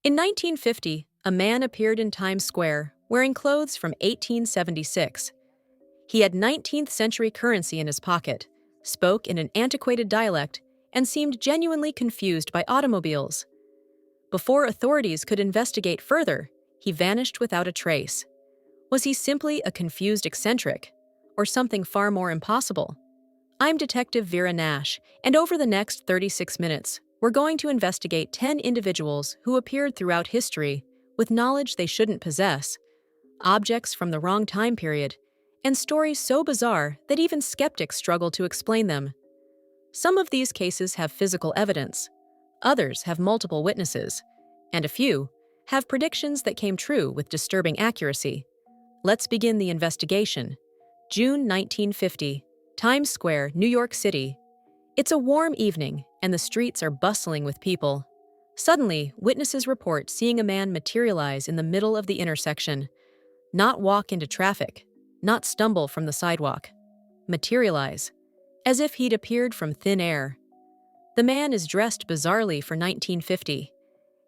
In 1950, a man appeared in Times Square wearing clothes from 1876. He had 19th century currency in his pocket, spoke in an antiquated dialect, and seemed genuinely confused by automobiles. Before authorities could investigate further, he vanished without a trace. Was he simply a confused eccentric, or something far more impossible? I'm Detective Vera Nash, and over the next 36 minutes, we're going to investigate 10 individuals who appeared throughout history with knowledge they shouldn't possess, objects from the wrong time period, and stories so bizarre that even skeptics struggle to explain them. Some of these cases have physical evidence, others have multiple witnesses, and a few have predictions that came true with disturbing accuracy. Let's begin the investigation. June 1950, Times Square, New York City. It's a warm evening, and the streets are bustling with people. Suddenly, witnesses report seeing a man materialize in the middle of the intersection. Not walk into traffic, not stumble from the sidewalk. Materialize, as if he'd appeared from thin air. The man is dressed bizarrely for 1950.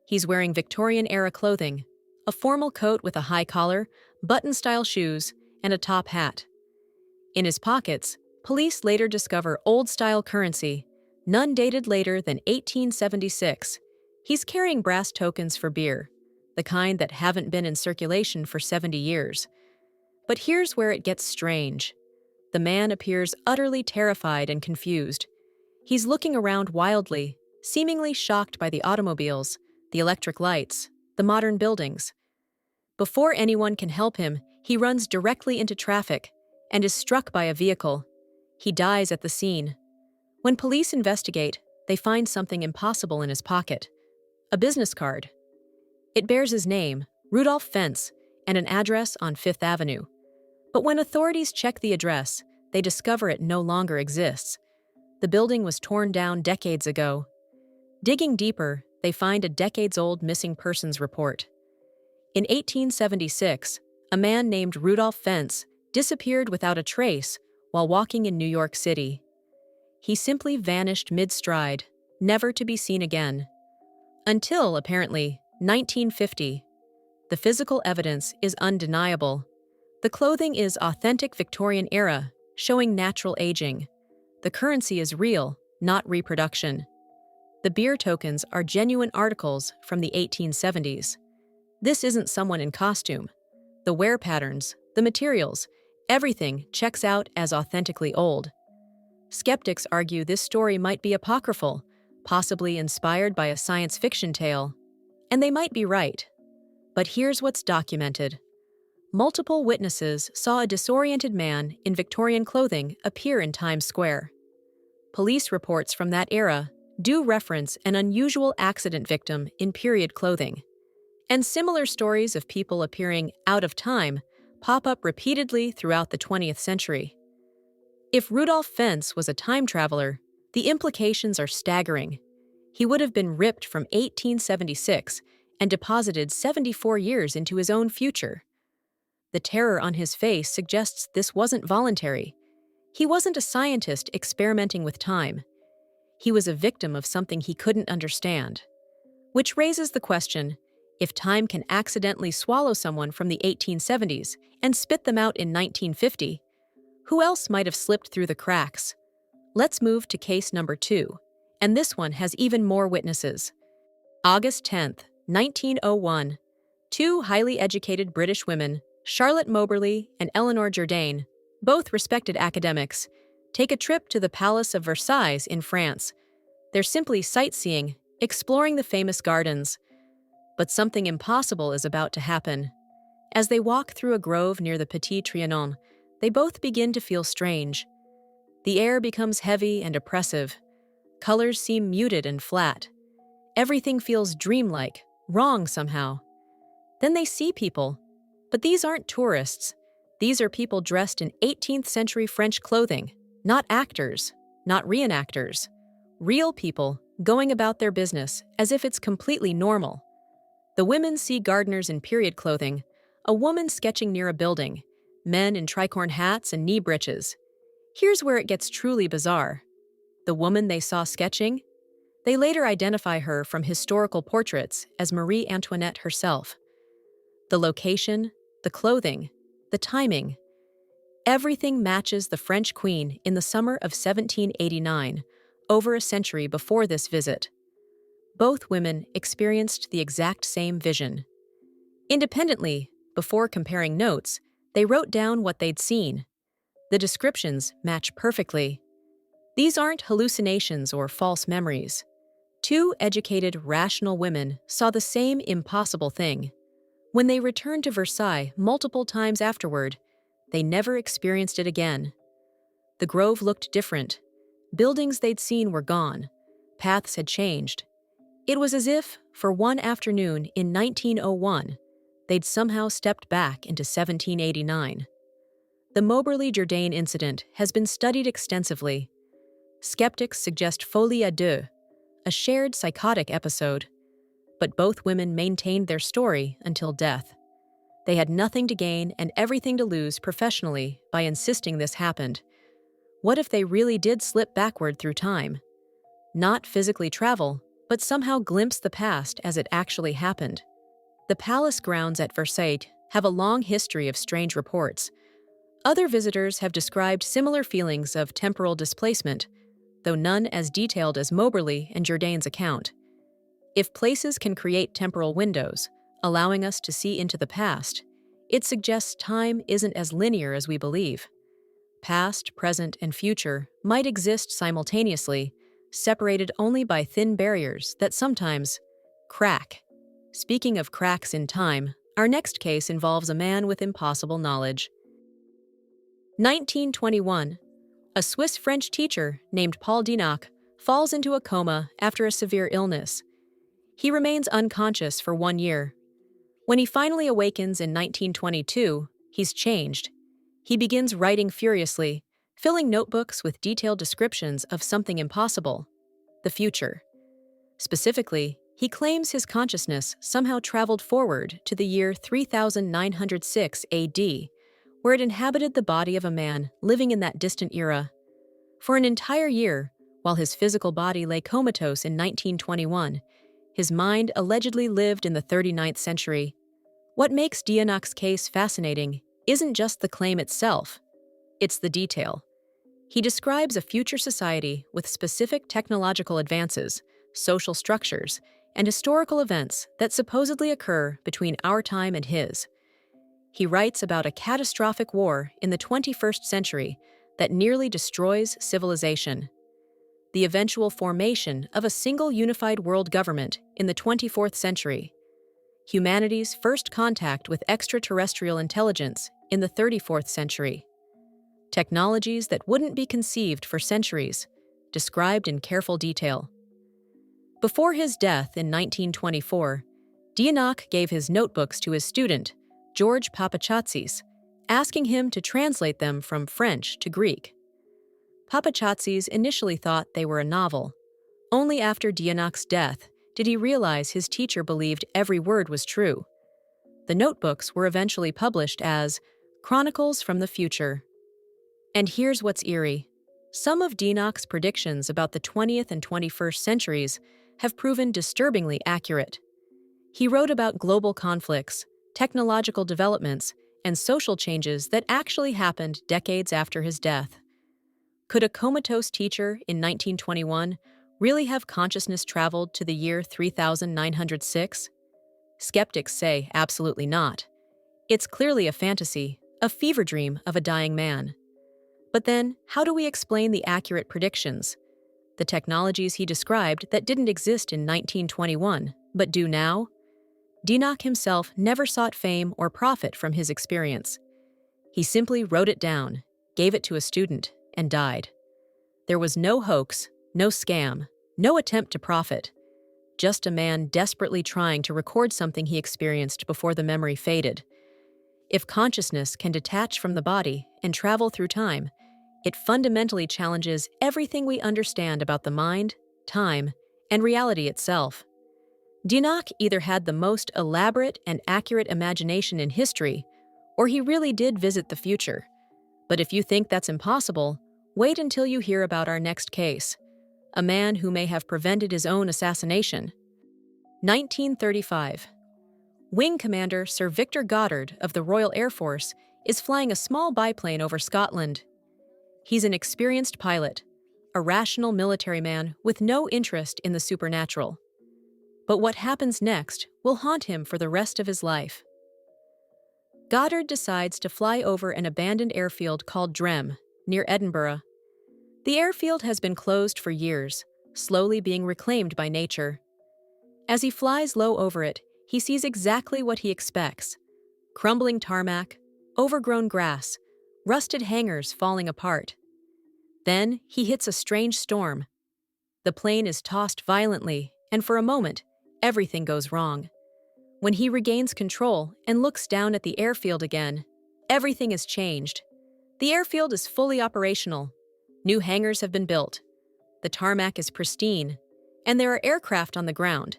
He's wearing Victorian-era clothing, a formal coat with a high collar, button-style shoes, and a top hat. In his pockets, police later discover old-style currency, none dated later than 1876. He's carrying brass tokens for beer, the kind that haven't been in circulation for 70 years. But here's where it gets strange. The man appears utterly terrified and confused. He's looking around wildly, seemingly shocked by the automobiles, the electric lights, the modern buildings. Before anyone can help him, he runs directly into traffic and is struck by a vehicle. He dies at the scene. When police investigate, they find something impossible in his pocket: a business card. It bears his name, Rudolph Fentz, and an address on Fifth Avenue. But when authorities check the address, they discover it no longer exists. The building was torn down decades ago. Digging deeper, they find a decades-old missing persons report. In 1876, a man named Rudolph Fentz disappeared without a trace while walking in New York City. He simply vanished mid-stride, never to be seen again. Until, apparently, 1950. The physical evidence is undeniable. The clothing is authentic Victorian era, showing natural aging. The currency is real, not reproduction. The beer tokens are genuine articles from the 1870s. This isn't someone in costume. The wear patterns, the materials, everything checks out as authentically old. Skeptics argue this story might be apocryphal, possibly inspired by a science fiction tale. And they might be right. But here's what's documented. Multiple witnesses saw a disoriented man in Victorian clothing appear in Times Square. Police reports from that era do reference an unusual accident victim in period clothing. And similar stories of people appearing out of time pop up repeatedly throughout the 20th century. If Rudolph Fentz was a time traveler, the implications are staggering. He would have been ripped from 1876 and deposited 74 years into his own future. The terror on his face suggests this wasn't voluntary. He wasn't a scientist experimenting with time. He was a victim of something he couldn't understand. Which raises the question, if time can accidentally swallow someone from the 1870s and spit them out in 1950, who else might have slipped through the cracks? Let's move to case number 2, and this one has even more witnesses. August 10th, 1901, two highly educated British women, Charlotte Moberly and Eleanor Jourdain, both respected academics, take a trip to the Palace of Versailles in France. They're simply sightseeing, exploring the famous gardens. But something impossible is about to happen. As they walk through a grove near the Petit Trianon, they both begin to feel strange. The air becomes heavy and oppressive. Colors seem muted and flat. Everything feels dreamlike, wrong somehow. Then they see people. But these aren't tourists. These are people dressed in 18th century French clothing, not actors, not reenactors. Real people going about their business as if it's completely normal. The women see gardeners in period clothing, a woman sketching near a building, men in tricorn hats and knee breeches. Here's where it gets truly bizarre. The woman they saw sketching? They later identify her from historical portraits as Marie Antoinette herself. The location, the clothing, the timing, everything matches the French queen in the summer of 1789, over a century before this visit. Both women experienced the exact same vision. Independently, before comparing notes, they wrote down what they'd seen. The descriptions match perfectly. These aren't hallucinations or false memories. Two educated, rational women saw the same impossible thing. When they returned to Versailles multiple times afterward, they never experienced it again. The grove looked different. Buildings they'd seen were gone. Paths had changed. It was as if, for one afternoon in 1901, they'd somehow stepped back into 1789. The Moberly-Jourdain incident has been studied extensively. Skeptics suggest folie à deux, a shared psychotic episode, but both women maintained their story until death. They had nothing to gain and everything to lose professionally by insisting this happened. What if they really did slip backward through time? Not physically travel, but somehow glimpse the past as it actually happened. The palace grounds at Versailles have a long history of strange reports. Other visitors have described similar feelings of temporal displacement, though none as detailed as Moberly and Jourdain's account. If places can create temporal windows, allowing us to see into the past, it suggests time isn't as linear as we believe. Past, present, and future might exist simultaneously, separated only by thin barriers that sometimes crack. Speaking of cracks in time, our next case involves a man with impossible knowledge. 1921. A Swiss-French teacher named Paul Dienach falls into a coma after a severe illness. He remains unconscious for 1 year. When he finally awakens in 1922, he's changed. He begins writing furiously, filling notebooks with detailed descriptions of something impossible, the future. Specifically, he claims his consciousness somehow traveled forward to the year 3906 AD, where it inhabited the body of a man living in that distant era. For an entire year, while his physical body lay comatose in 1921, his mind allegedly lived in the 39th century. What makes Dienach's case fascinating isn't just the claim itself, it's the detail. He describes a future society with specific technological advances, social structures, and historical events that supposedly occur between our time and his. He writes about a catastrophic war in the 21st century that nearly destroys civilization. The eventual formation of a single unified world government in the 24th century. Humanity's first contact with extraterrestrial intelligence in the 34th century. Technologies that wouldn't be conceived for centuries, described in careful detail. Before his death in 1924, Dienach gave his notebooks to his student, George Papachatzis, asking him to translate them from French to Greek. Papachatzis initially thought they were a novel. Only after Dienach's death did he realize his teacher believed every word was true. The notebooks were eventually published as Chronicles from the Future. And here's what's eerie. Some of Dienach's predictions about the 20th and 21st centuries have proven disturbingly accurate. He wrote about global conflicts, technological developments, and social changes that actually happened decades after his death. Could a comatose teacher in 1921 really have consciousness traveled to the year 3906? Skeptics say absolutely not. It's clearly a fantasy, a fever dream of a dying man. But then, how do we explain the accurate predictions? The technologies he described that didn't exist in 1921, but do now? Dienach himself never sought fame or profit from his experience. He simply wrote it down, gave it to a student, and died. There was no hoax, no scam, no attempt to profit. Just a man desperately trying to record something he experienced before the memory faded. If consciousness can detach from the body and travel through time, it fundamentally challenges everything we understand about the mind, time, and reality itself. Dienach either had the most elaborate and accurate imagination in history, or he really did visit the future. But if you think that's impossible, wait until you hear about our next case. a man who may have prevented his own assassination. 1935. Wing Commander Sir Victor Goddard of the Royal Air Force is flying a small biplane over Scotland. He's an experienced pilot, a rational military man with no interest in the supernatural. But what happens next will haunt him for the rest of his life. Goddard decides to fly over an abandoned airfield called Drem, near Edinburgh. The airfield has been closed for years, slowly being reclaimed by nature. As he flies low over it, he sees exactly what he expects: crumbling tarmac, overgrown grass, rusted hangars falling apart. Then he hits a strange storm. The plane is tossed violently, and for a moment, everything goes wrong. When he regains control and looks down at the airfield again, everything has changed. The airfield is fully operational. New hangars have been built. The tarmac is pristine, and there are aircraft on the ground.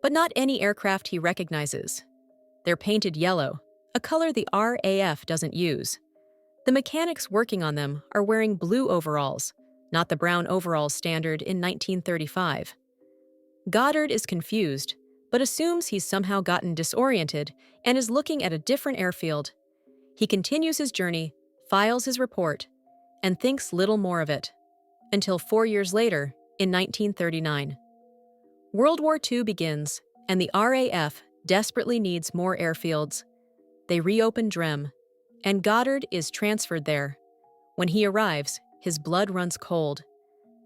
But not any aircraft he recognizes. They're painted yellow, a color the RAF doesn't use. The mechanics working on them are wearing blue overalls, not the brown overalls standard in 1935. Goddard is confused, but assumes he's somehow gotten disoriented and is looking at a different airfield. He continues his journey, files his report, and thinks little more of it. Until 4 years later, in 1939. World War II begins, and the RAF desperately needs more airfields. They reopen Drem, and Goddard is transferred there. When he arrives, his blood runs cold.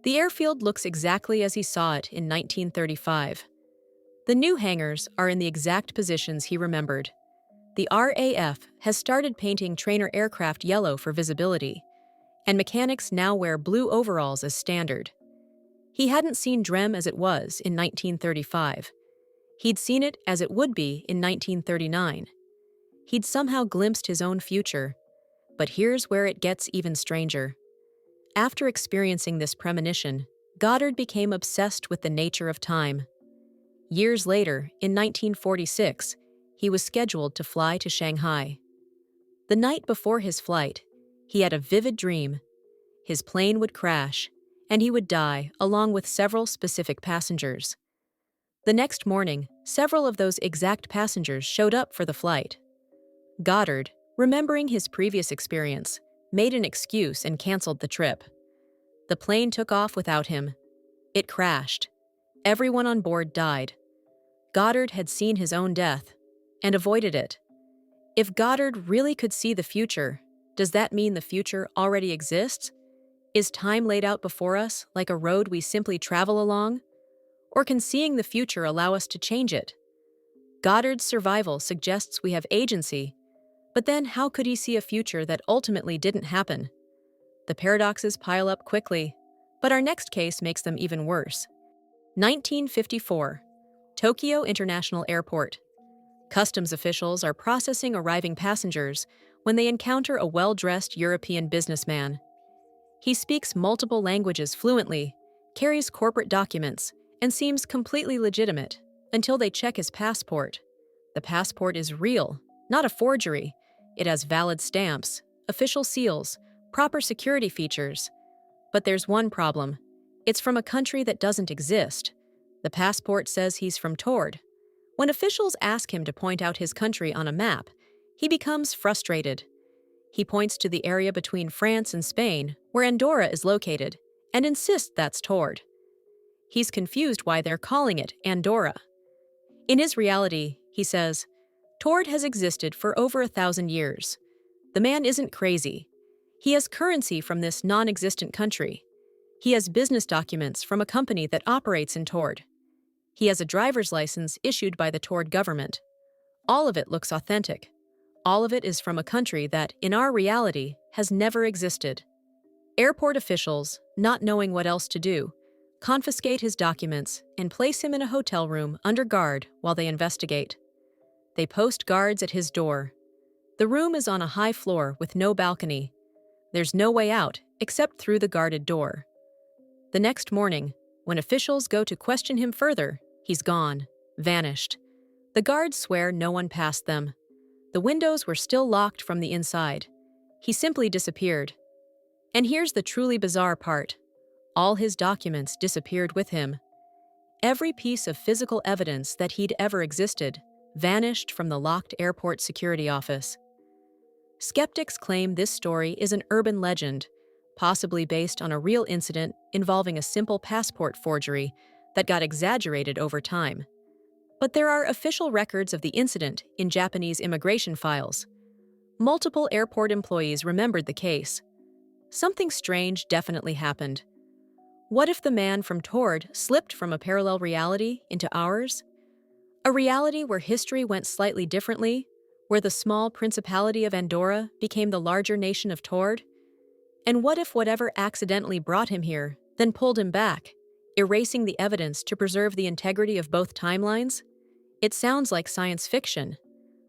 The airfield looks exactly as he saw it in 1935. The new hangars are in the exact positions he remembered. The RAF has started painting trainer aircraft yellow for visibility, and mechanics now wear blue overalls as standard. He hadn't seen Drem as it was in 1935. He'd seen it as it would be in 1939. He'd somehow glimpsed his own future. But here's where it gets even stranger. After experiencing this premonition, Goddard became obsessed with the nature of time. Years later, in 1946, he was scheduled to fly to Shanghai. The night before his flight, he had a vivid dream. His plane would crash, and he would die along with several specific passengers. The next morning, several of those exact passengers showed up for the flight. Goddard, remembering his previous experience, made an excuse and canceled the trip. The plane took off without him. It crashed. Everyone on board died. Goddard had seen his own death and avoided it. If Goddard really could see the future, does that mean the future already exists? Is time laid out before us like a road we simply travel along? Or can seeing the future allow us to change it? Goddard's survival suggests we have agency, but then how could he see a future that ultimately didn't happen? The paradoxes pile up quickly, but our next case makes them even worse. 1954. Tokyo International Airport. Customs officials are processing arriving passengers when they encounter a well-dressed European businessman. He speaks multiple languages fluently, carries corporate documents, and seems completely legitimate until they check his passport. The passport is real, not a forgery. It has valid stamps, official seals, proper security features. But there's one problem. It's from a country that doesn't exist. The passport says he's from Taured. When officials ask him to point out his country on a map, he becomes frustrated. He points to the area between France and Spain, where Andorra is located, and insists that's Taured. He's confused why they're calling it Andorra. In his reality, he says, Taured has existed for over 1,000 years. The man isn't crazy. He has currency from this non-existent country. He has business documents from a company that operates in Taured. He has a driver's license issued by the Taured government. All of it looks authentic. All of it is from a country that, in our reality, has never existed. Airport officials, not knowing what else to do, confiscate his documents and place him in a hotel room under guard while they investigate. They post guards at his door. The room is on a high floor with no balcony. There's no way out except through the guarded door. The next morning, when officials go to question him further, he's gone, vanished. The guards swear no one passed them. The windows were still locked from the inside. He simply disappeared. And here's the truly bizarre part. All his documents disappeared with him. Every piece of physical evidence that he'd ever existed vanished from the locked airport security office. Skeptics claim this story is an urban legend, possibly based on a real incident involving a simple passport forgery that got exaggerated over time. But there are official records of the incident in Japanese immigration files. Multiple airport employees remembered the case. Something strange definitely happened. What if the man from Taured slipped from a parallel reality into ours? A reality where history went slightly differently, where the small principality of Andorra became the larger nation of Taured? And what if whatever accidentally brought him here then pulled him back, erasing the evidence to preserve the integrity of both timelines? It sounds like science fiction,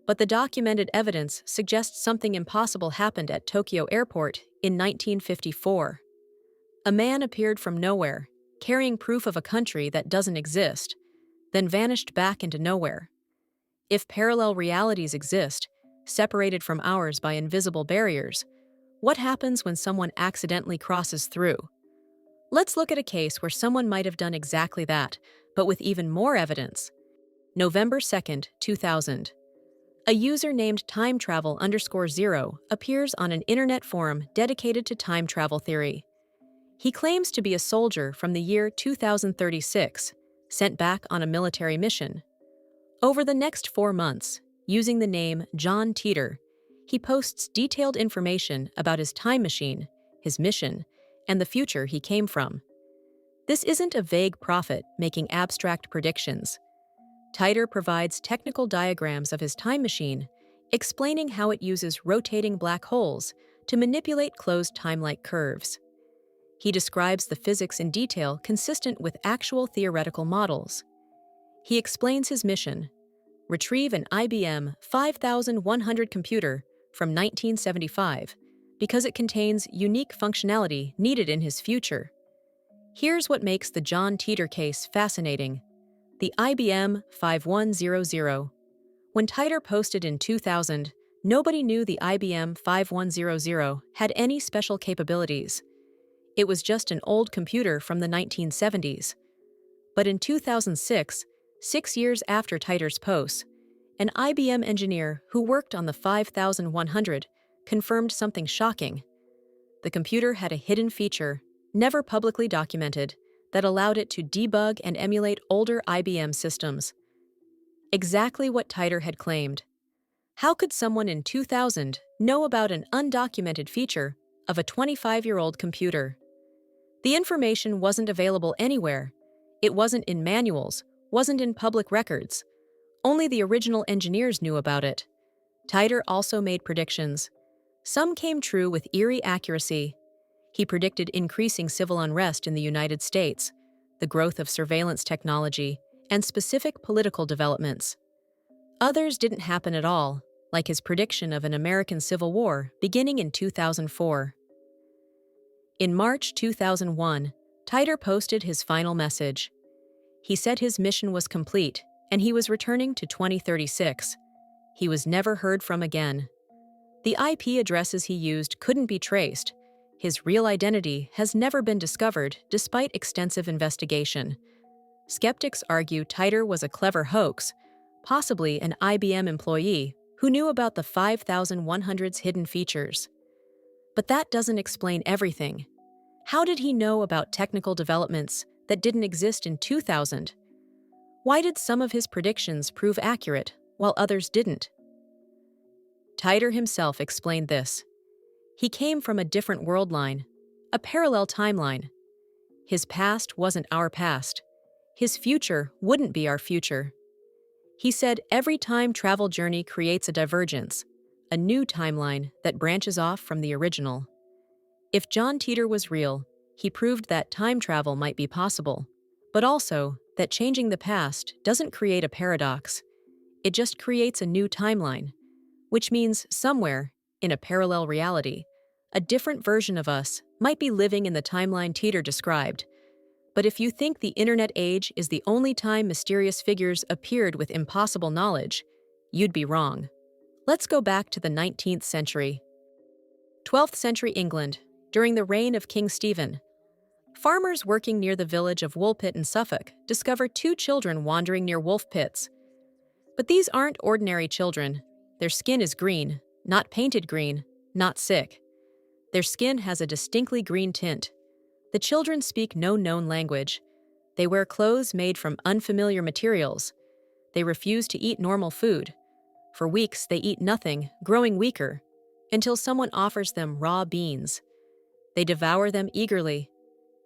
but the documented evidence suggests something impossible happened at Tokyo Airport in 1954. A man appeared from nowhere, carrying proof of a country that doesn't exist, then vanished back into nowhere. If parallel realities exist, separated from ours by invisible barriers, what happens when someone accidentally crosses through? Let's look at a case where someone might have done exactly that, but with even more evidence. November 2nd, 2000. A user named timetravel_0 appears on an internet forum dedicated to time travel theory. He claims to be a soldier from the year 2036, sent back on a military mission. Over the next 4 months, using the name John Titor, he posts detailed information about his time machine, his mission, and the future he came from. This isn't a vague prophet making abstract predictions. Titor provides technical diagrams of his time machine, explaining how it uses rotating black holes to manipulate closed time-like curves. He describes the physics in detail consistent with actual theoretical models. He explains his mission: retrieve an IBM 5100 computer from 1975 because it contains unique functionality needed in his future. Here's what makes the John Titor case fascinating. The IBM 5100. When Titor posted in 2000, nobody knew the IBM 5100 had any special capabilities. It was just an old computer from the 1970s. But in 2006, 6 years after Titor's post, an IBM engineer who worked on the 5100 confirmed something shocking. The computer had a hidden feature, never publicly documented, that allowed it to debug and emulate older IBM systems. Exactly what Titor had claimed. How could someone in 2000 know about an undocumented feature of a 25-year-old computer? The information wasn't available anywhere. It wasn't in manuals, wasn't in public records. Only the original engineers knew about it. Titor also made predictions. Some came true with eerie accuracy. He predicted increasing civil unrest in the United States, the growth of surveillance technology, and specific political developments. Others didn't happen at all, like his prediction of an American Civil War beginning in 2004. In March 2001, Titor posted his final message. He said his mission was complete, and he was returning to 2036. He was never heard from again. The IP addresses he used couldn't be traced. His real identity has never been discovered despite extensive investigation. Skeptics argue Titor was a clever hoax, possibly an IBM employee who knew about the 5100's hidden features. But that doesn't explain everything. How did he know about technical developments that didn't exist in 2000? Why did some of his predictions prove accurate while others didn't? Titor himself explained this. He came from a different world line, a parallel timeline. His past wasn't our past. His future wouldn't be our future. He said every time travel journey creates a divergence, a new timeline that branches off from the original. If John Titor was real, he proved that time travel might be possible, but also that changing the past doesn't create a paradox. It just creates a new timeline, which means somewhere, in a parallel reality, a different version of us might be living in the timeline Titor described. But if you think the internet age is the only time mysterious figures appeared with impossible knowledge, you'd be wrong. Let's go back to the 19th century. 12th century England, during the reign of King Stephen. Farmers working near the village of Woolpit in Suffolk discover two children wandering near wolf pits. But these aren't ordinary children. Their skin is green, not painted green, not sick. Their skin has a distinctly green tint. The children speak no known language. They wear clothes made from unfamiliar materials. They refuse to eat normal food. For weeks, they eat nothing, growing weaker, until someone offers them raw beans. They devour them eagerly.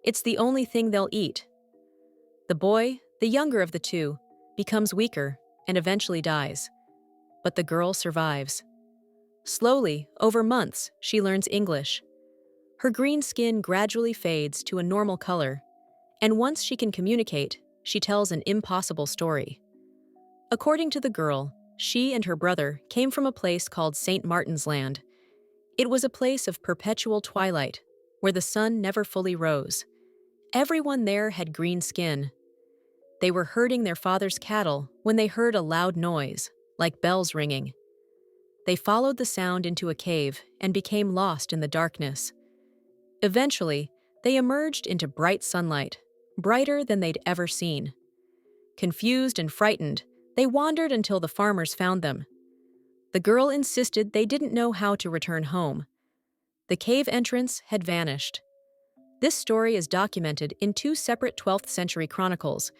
It's the only thing they'll eat. The boy, the younger of the two, becomes weaker and eventually dies. But the girl survives. Slowly, over months, she learns English. Her green skin gradually fades to a normal color, and once she can communicate, she tells an impossible story. According to the girl, she and her brother came from a place called St. Martin's Land. It was a place of perpetual twilight, where the sun never fully rose. Everyone there had green skin. They were herding their father's cattle when they heard a loud noise, like bells ringing. They followed the sound into a cave and became lost in the darkness. Eventually, they emerged into bright sunlight, brighter than they'd ever seen. Confused and frightened, they wandered until the farmers found them. The girl insisted they didn't know how to return home. The cave entrance had vanished. This story is documented in two separate 12th century chronicles,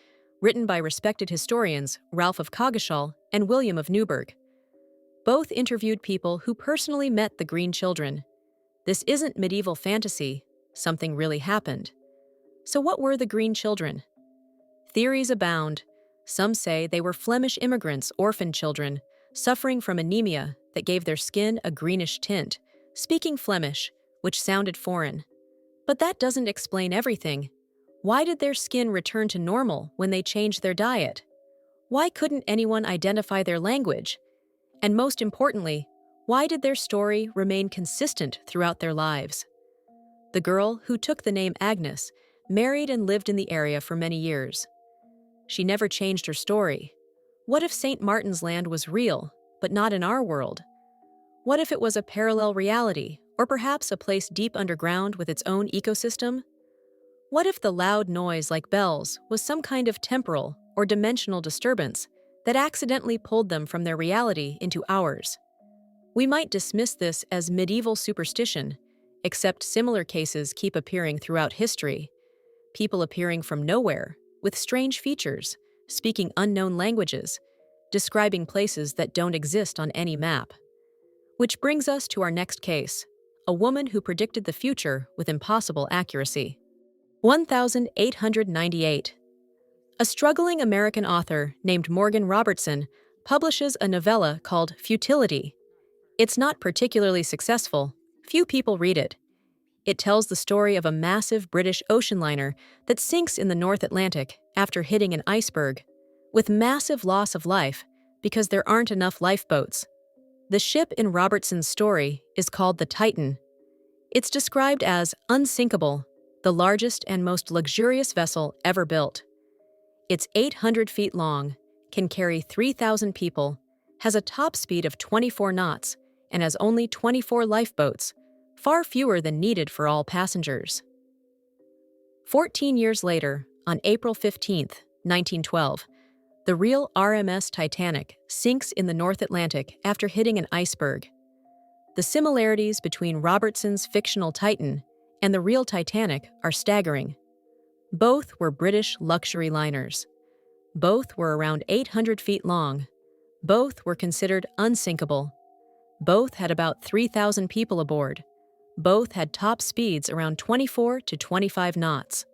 written by respected historians Ralph of Coggeshall and William of Newburgh. Both interviewed people who personally met the green children. This isn't medieval fantasy, something really happened. So what were the green children? Theories abound. Some say they were Flemish immigrants, orphan children, suffering from anemia that gave their skin a greenish tint, speaking Flemish, which sounded foreign. But that doesn't explain everything. Why did their skin return to normal when they changed their diet? Why couldn't anyone identify their language? And most importantly, why did their story remain consistent throughout their lives? The girl, who took the name Agnes, married and lived in the area for many years. She never changed her story. What if St. Martin's Land was real, but not in our world? What if it was a parallel reality, or perhaps a place deep underground with its own ecosystem? What if the loud noise like bells was some kind of temporal or dimensional disturbance that accidentally pulled them from their reality into ours? We might dismiss this as medieval superstition, except similar cases keep appearing throughout history. People appearing from nowhere, with strange features, speaking unknown languages, describing places that don't exist on any map. Which brings us to our next case, a woman who predicted the future with impossible accuracy. 1898. A struggling American author named Morgan Robertson publishes a novella called Futility. It's not particularly successful. Few people read it. It tells the story of a massive British ocean liner that sinks in the North Atlantic after hitting an iceberg, with massive loss of life because there aren't enough lifeboats. The ship in Robertson's story is called the Titan. It's described as unsinkable, the largest and most luxurious vessel ever built. It's 800 feet long, can carry 3,000 people, has a top speed of 24 knots, and has only 24 lifeboats, far fewer than needed for all passengers. 14 years later, on April 15, 1912, the real RMS Titanic sinks in the North Atlantic after hitting an iceberg. The similarities between Robertson's fictional Titan and the real Titanic are staggering. Both were British luxury liners. Both were around 800 feet long. Both were considered unsinkable. Both had about 3,000 people aboard. Both had top speeds around 24 to 25 knots.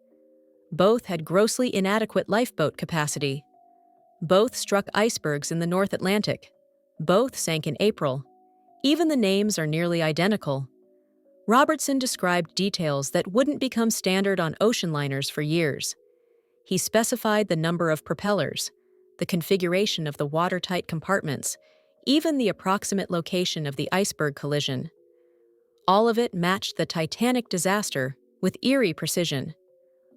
Both had grossly inadequate lifeboat capacity. Both struck icebergs in the North Atlantic. Both sank in April. Even the names are nearly identical. Robertson described details that wouldn't become standard on ocean liners for years. He specified the number of propellers, the configuration of the watertight compartments, even the approximate location of the iceberg collision. All of it matched the Titanic disaster with eerie precision.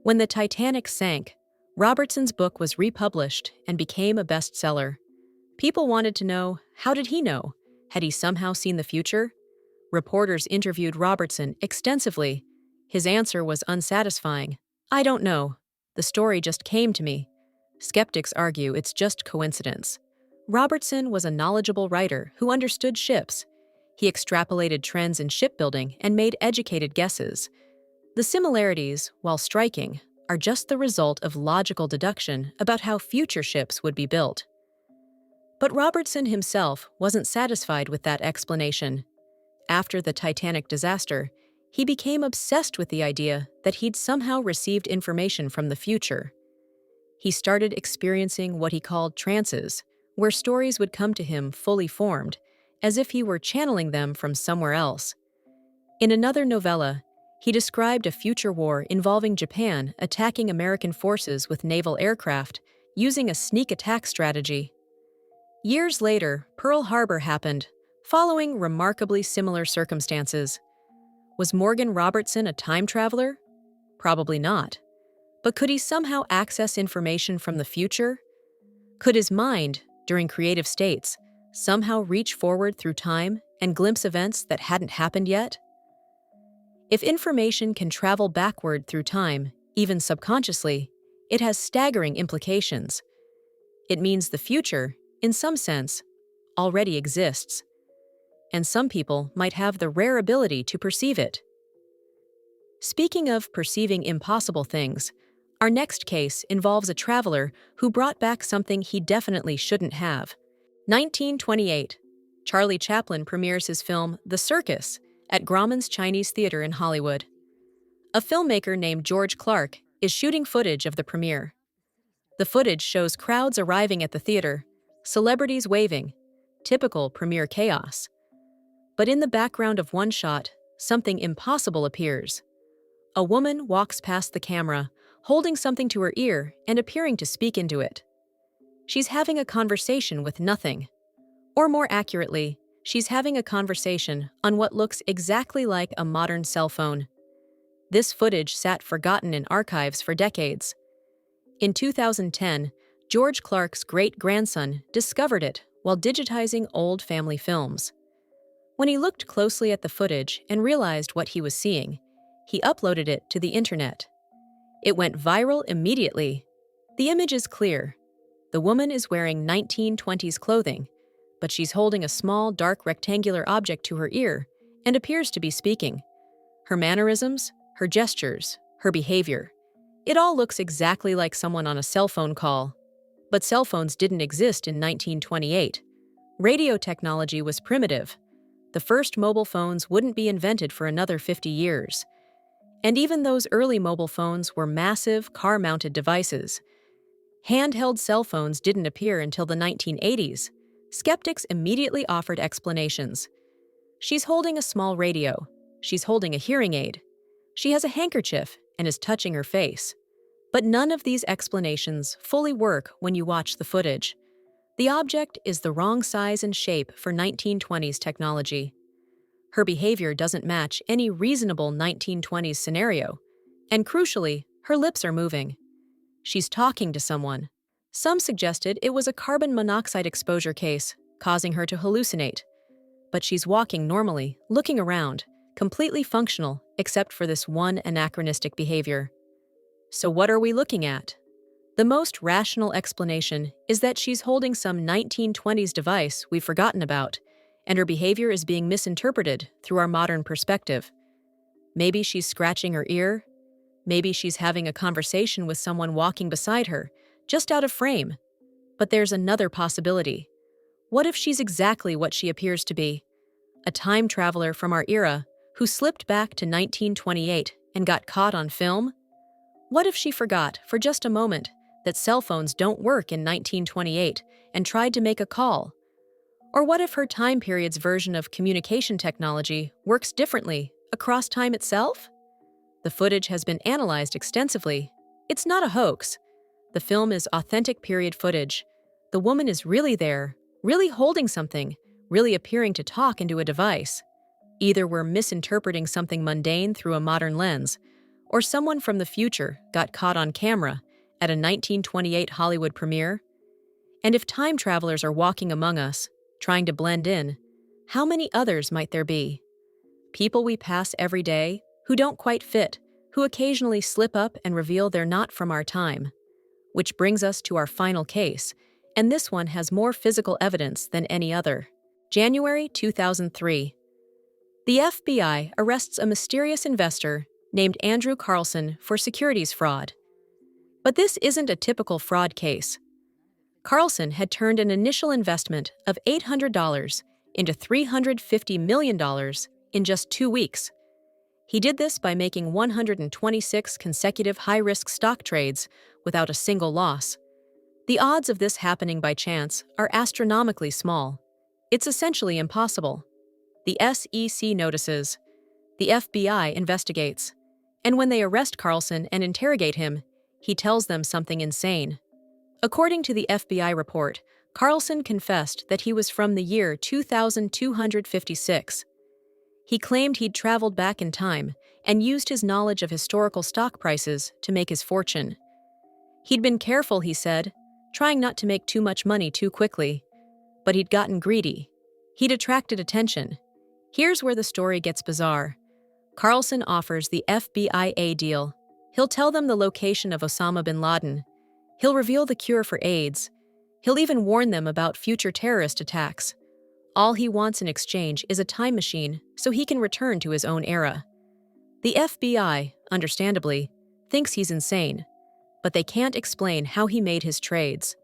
When the Titanic sank, Robertson's book was republished and became a bestseller. People wanted to know, how did he know? Had he somehow seen the future? Reporters interviewed Robertson extensively. His answer was unsatisfying. I don't know. The story just came to me. Skeptics argue it's just coincidence. Robertson was a knowledgeable writer who understood ships. He extrapolated trends in shipbuilding and made educated guesses. The similarities, while striking, are just the result of logical deduction about how future ships would be built. But Robertson himself wasn't satisfied with that explanation. After the Titanic disaster, he became obsessed with the idea that he'd somehow received information from the future. He started experiencing what he called trances, where stories would come to him fully formed, as if he were channeling them from somewhere else. In another novella, he described a future war involving Japan attacking American forces with naval aircraft using a sneak attack strategy. Years later, Pearl Harbor happened, following remarkably similar circumstances. Was Morgan Robertson a time traveler? Probably not. But could he somehow access information from the future? Could his mind, during creative states, somehow reach forward through time and glimpse events that hadn't happened yet? If information can travel backward through time, even subconsciously, it has staggering implications. It means the future, in some sense, already exists. And some people might have the rare ability to perceive it. Speaking of perceiving impossible things, our next case involves a traveler who brought back something he definitely shouldn't have. 1928. Charlie Chaplin premieres his film The Circus at Grauman's Chinese Theater in Hollywood. A filmmaker named George Clark is shooting footage of the premiere. The footage shows crowds arriving at the theater, celebrities waving, typical premiere chaos. But in the background of one shot, something impossible appears. A woman walks past the camera, holding something to her ear and appearing to speak into it. She's having a conversation with nothing. Or more accurately, she's having a conversation on what looks exactly like a modern cell phone. This footage sat forgotten in archives for decades. In 2010, George Clark's great-grandson discovered it while digitizing old family films. When he looked closely at the footage and realized what he was seeing, he uploaded it to the internet. It went viral immediately. The image is clear. The woman is wearing 1920s clothing, but she's holding a small, dark rectangular object to her ear and appears to be speaking. Her mannerisms, her gestures, her behavior. It all looks exactly like someone on a cell phone call. But cell phones didn't exist in 1928. Radio technology was primitive. The first mobile phones wouldn't be invented for another 50 years. And even those early mobile phones were massive, car-mounted devices. Handheld cell phones didn't appear until the 1980s. Skeptics immediately offered explanations. She's holding a small radio. She's holding a hearing aid. She has a handkerchief and is touching her face. But none of these explanations fully work when you watch the footage. The object is the wrong size and shape for 1920s technology. Her behavior doesn't match any reasonable 1920s scenario. And crucially, her lips are moving. She's talking to someone. Some suggested it was a carbon monoxide exposure case, causing her to hallucinate. But she's walking normally, looking around, completely functional, except for this one anachronistic behavior. So what are we looking at? The most rational explanation is that she's holding some 1920s device we've forgotten about, and her behavior is being misinterpreted through our modern perspective. Maybe she's scratching her ear. Maybe she's having a conversation with someone walking beside her, just out of frame. But there's another possibility. What if she's exactly what she appears to be? A time traveler from our era who slipped back to 1928 and got caught on film? What if she forgot, for just a moment, that cell phones don't work in 1928 and tried to make a call? Or what if her time period's version of communication technology works differently across time itself? The footage has been analyzed extensively. It's not a hoax. The film is authentic period footage. The woman is really there, really holding something, really appearing to talk into a device. Either we're misinterpreting something mundane through a modern lens, or someone from the future got caught on camera at a 1928 Hollywood premiere. And if time travelers are walking among us, trying to blend in, how many others might there be? People we pass every day who don't quite fit, who occasionally slip up and reveal they're not from our time. Which brings us to our final case, and this one has more physical evidence than any other. January 2003. The FBI arrests a mysterious investor named Andrew Carlssin for securities fraud. But this isn't a typical fraud case. Carlssin had turned an initial investment of $800 into $350 million in just 2 weeks. He did this by making 126 consecutive high-risk stock trades without a single loss. The odds of this happening by chance are astronomically small. It's essentially impossible. The SEC notices. The FBI investigates. And when they arrest Carlssin and interrogate him, he tells them something insane. According to the FBI report, Carlssin confessed that he was from the year 2256. He claimed he'd traveled back in time and used his knowledge of historical stock prices to make his fortune. He'd been careful, he said, trying not to make too much money too quickly. But he'd gotten greedy. He'd attracted attention. Here's where the story gets bizarre. Carlssin offers the FBI a deal. He'll tell them the location of Osama bin Laden. He'll reveal the cure for AIDS. He'll even warn them about future terrorist attacks. All he wants in exchange is a time machine so he can return to his own era. The FBI, understandably, thinks he's insane, but they can't explain how he made his trades.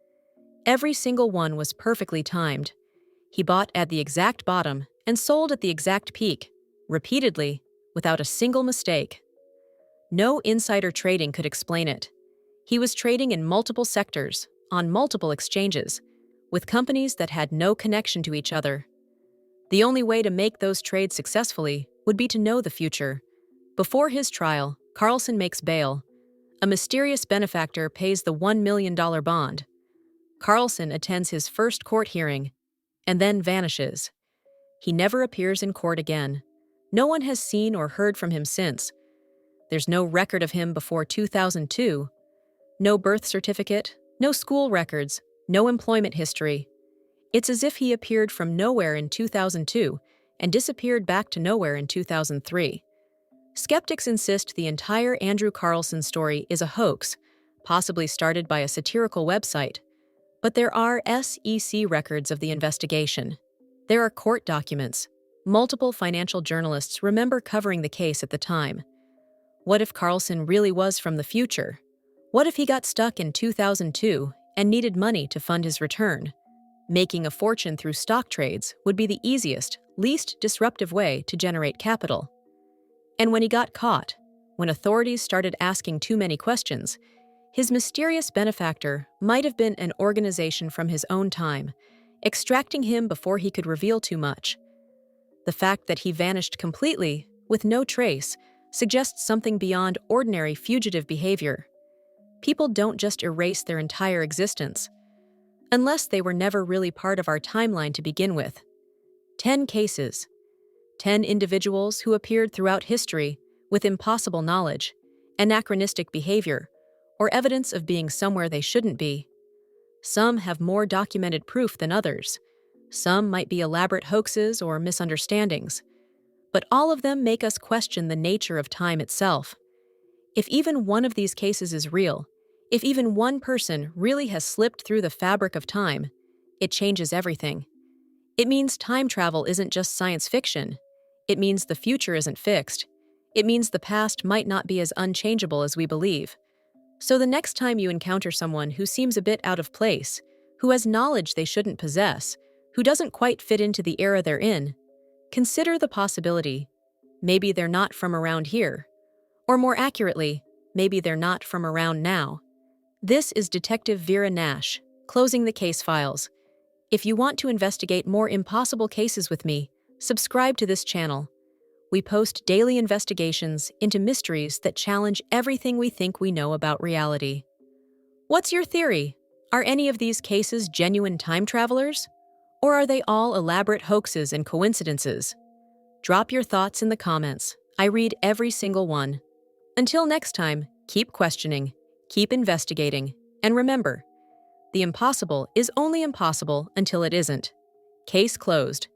Every single one was perfectly timed. He bought at the exact bottom and sold at the exact peak, repeatedly, without a single mistake. No insider trading could explain it. He was trading in multiple sectors, on multiple exchanges, with companies that had no connection to each other. The only way to make those trades successfully would be to know the future. Before his trial, Carlssin makes bail. A mysterious benefactor pays the $1 million bond. Carlssin attends his first court hearing, and then vanishes. He never appears in court again. No one has seen or heard from him since. There's no record of him before 2002. No birth certificate, no school records, no employment history. It's as if he appeared from nowhere in 2002 and disappeared back to nowhere in 2003. Skeptics insist the entire Andrew Carlssin story is a hoax, possibly started by a satirical website. But there are SEC records of the investigation. There are court documents. Multiple financial journalists remember covering the case at the time. What if Carlssin really was from the future? What if he got stuck in 2002 and needed money to fund his return? Making a fortune through stock trades would be the easiest, least disruptive way to generate capital. And when he got caught, when authorities started asking too many questions, his mysterious benefactor might have been an organization from his own time, extracting him before he could reveal too much. The fact that he vanished completely, with no trace, suggests something beyond ordinary fugitive behavior. People don't just erase their entire existence, unless they were never really part of our timeline to begin with. 10 cases. 10 individuals who appeared throughout history with impossible knowledge, anachronistic behavior, or evidence of being somewhere they shouldn't be. Some have more documented proof than others. Some might be elaborate hoaxes or misunderstandings. But all of them make us question the nature of time itself. If even one of these cases is real, if even one person really has slipped through the fabric of time, it changes everything. It means time travel isn't just science fiction. It means the future isn't fixed. It means the past might not be as unchangeable as we believe. So the next time you encounter someone who seems a bit out of place, who has knowledge they shouldn't possess, who doesn't quite fit into the era they're in, consider the possibility. Maybe they're not from around here. Or more accurately, maybe they're not from around now. This is Detective Vera Nash, closing the case files. If you want to investigate more impossible cases with me, subscribe to this channel. We post daily investigations into mysteries that challenge everything we think we know about reality. What's your theory? Are any of these cases genuine time travelers? Or are they all elaborate hoaxes and coincidences? Drop your thoughts in the comments. I read every single one. Until next time, keep questioning, keep investigating, and remember, the impossible is only impossible until it isn't. Case closed.